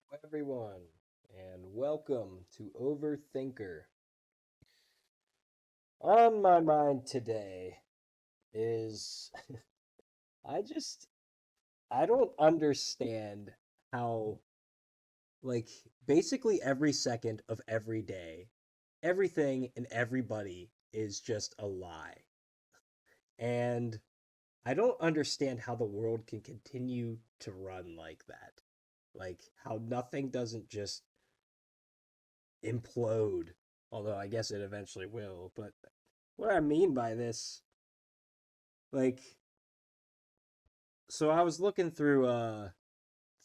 Hello, everyone, and welcome to Overthinker. On my mind today is I just I don't understand how like basically every second of every day, everything and everybody is just a lie. And I don't understand how the world can continue to run like that. Like how nothing doesn't just implode. Although I guess it eventually will. But what I mean by this, like, so I was looking through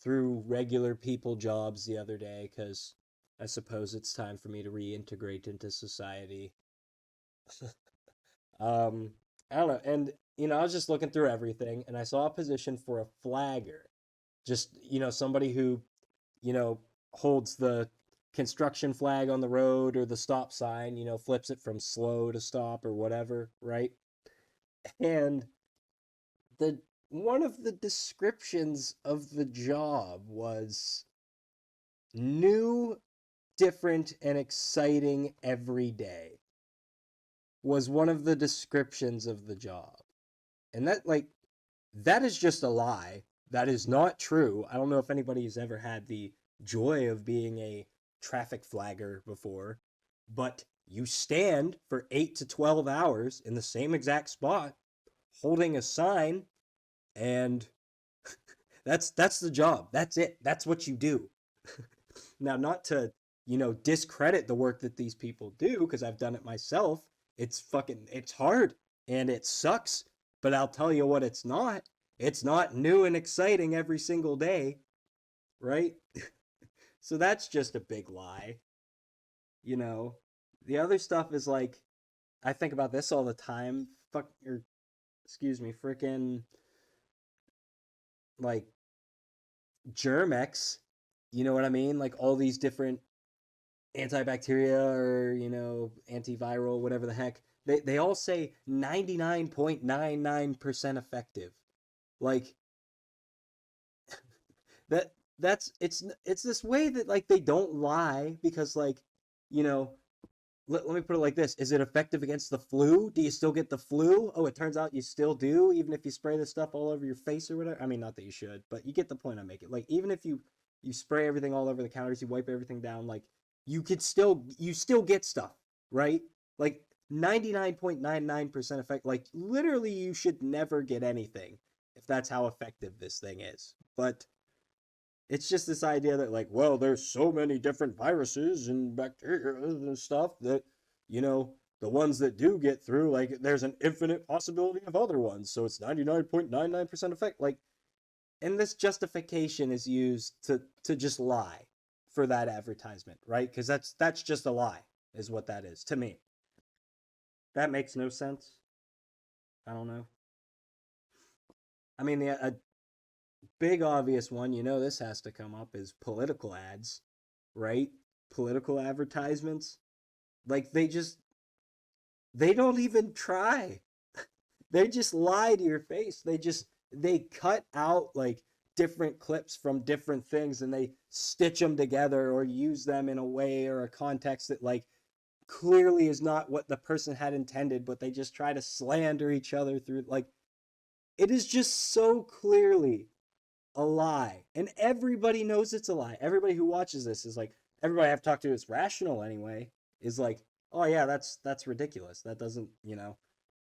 regular people jobs the other day because I suppose it's time for me to reintegrate into society. Um, I don't know, and I was just looking through everything, and I saw a position for a flagger, just somebody who you know holds the construction flag on the road or the stop sign, flips it from slow to stop or whatever, right? And the one of the descriptions of the job was new, different, and exciting every day was one of the descriptions of the job. And that is just a lie. That is not true. I don't know if anybody's ever had the joy of being a traffic flagger before, but you stand for 8 to 12 hours in the same exact spot holding a sign, and that's the job. That's it. That's what you do. Now, not to, discredit the work that these people do, because I've done it myself. It's hard and it sucks, but I'll tell you what it's not. It's not new and exciting every single day, right? So that's just a big lie, you know. The other stuff is like, I think about this all the time. Or excuse me, freaking like Germex, you know what I mean? Like all these different antibacteria or antiviral, whatever the heck, they all say 99.99% effective. Like it's this way that like they don't lie because like you know let me put it like this: is it effective against the flu? Do you still get the flu? Oh, it turns out you still do, even if you spray this stuff all over your face or whatever. I mean, not that you should, but you get the point I make it. Like, even if you spray everything all over the counters, you wipe everything down, like you still get stuff, right? Like 99.99% effect. Like, literally, you should never get anything if that's how effective this thing is. But it's just this idea that like, well, there's so many different viruses and bacteria and stuff that the ones that do get through, like, there's an infinite possibility of other ones, so it's 99.99% effect. Like, and this justification is used to just lie for that advertisement, right? Because that's just a lie, is what that is to me. That makes no sense. I don't know. I mean, a big obvious one, this has to come up, is political ads, right? Political advertisements. Like, they don't even try. They just lie to your face. They cut out like different clips from different things and they stitch them together or use them in a way or a context that like clearly is not what the person had intended, but they just try to slander each other through, like, it is just so clearly a lie. And everybody knows it's a lie. Everybody who watches this is like, everybody I've talked to is rational anyway, is like, oh yeah, that's ridiculous. That doesn't,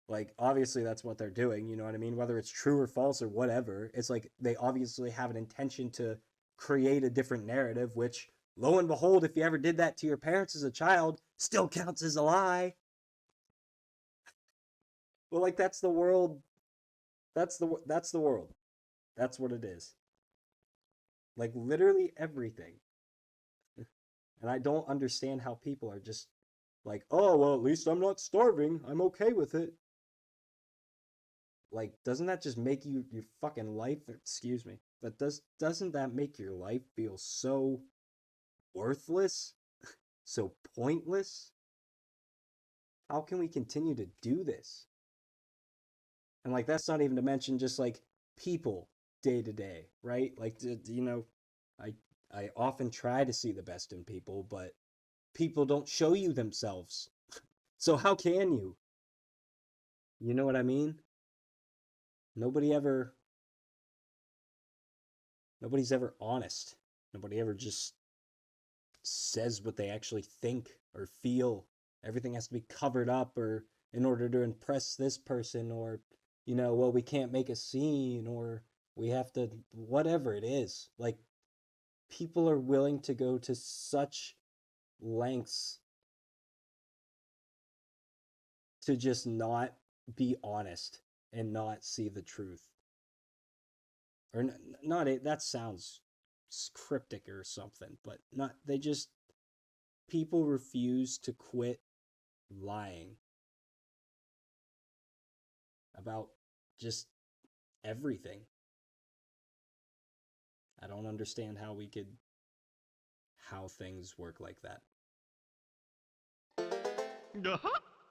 like, obviously that's what they're doing, you know what I mean? Whether it's true or false or whatever, it's like they obviously have an intention to create a different narrative, which, lo and behold, if you ever did that to your parents as a child, still counts as a lie. Well, like, that's the world. That's the world. That's what it is. Like, literally everything. And I don't understand how people are just like, oh, well, at least I'm not starving. I'm okay with it. Like, doesn't that just make your fucking life, excuse me, but doesn't that make your life feel so worthless, so pointless? How can we continue to do this? And like, that's not even to mention just like people day to day, right? Like, I I often try to see the best in people, but people don't show you themselves. So how can you? You know what I mean? Nobody ever nobody's ever honest. Nobody ever just says what they actually think or feel. Everything has to be covered up or in order to impress this person or well, we can't make a scene or we have to whatever it is. Like people are willing to go to such lengths to just not be honest and not see the truth. Or not it that sounds cryptic or something, but not they just people refuse to quit lying about just everything. I don't understand how things work like that. Uh-huh.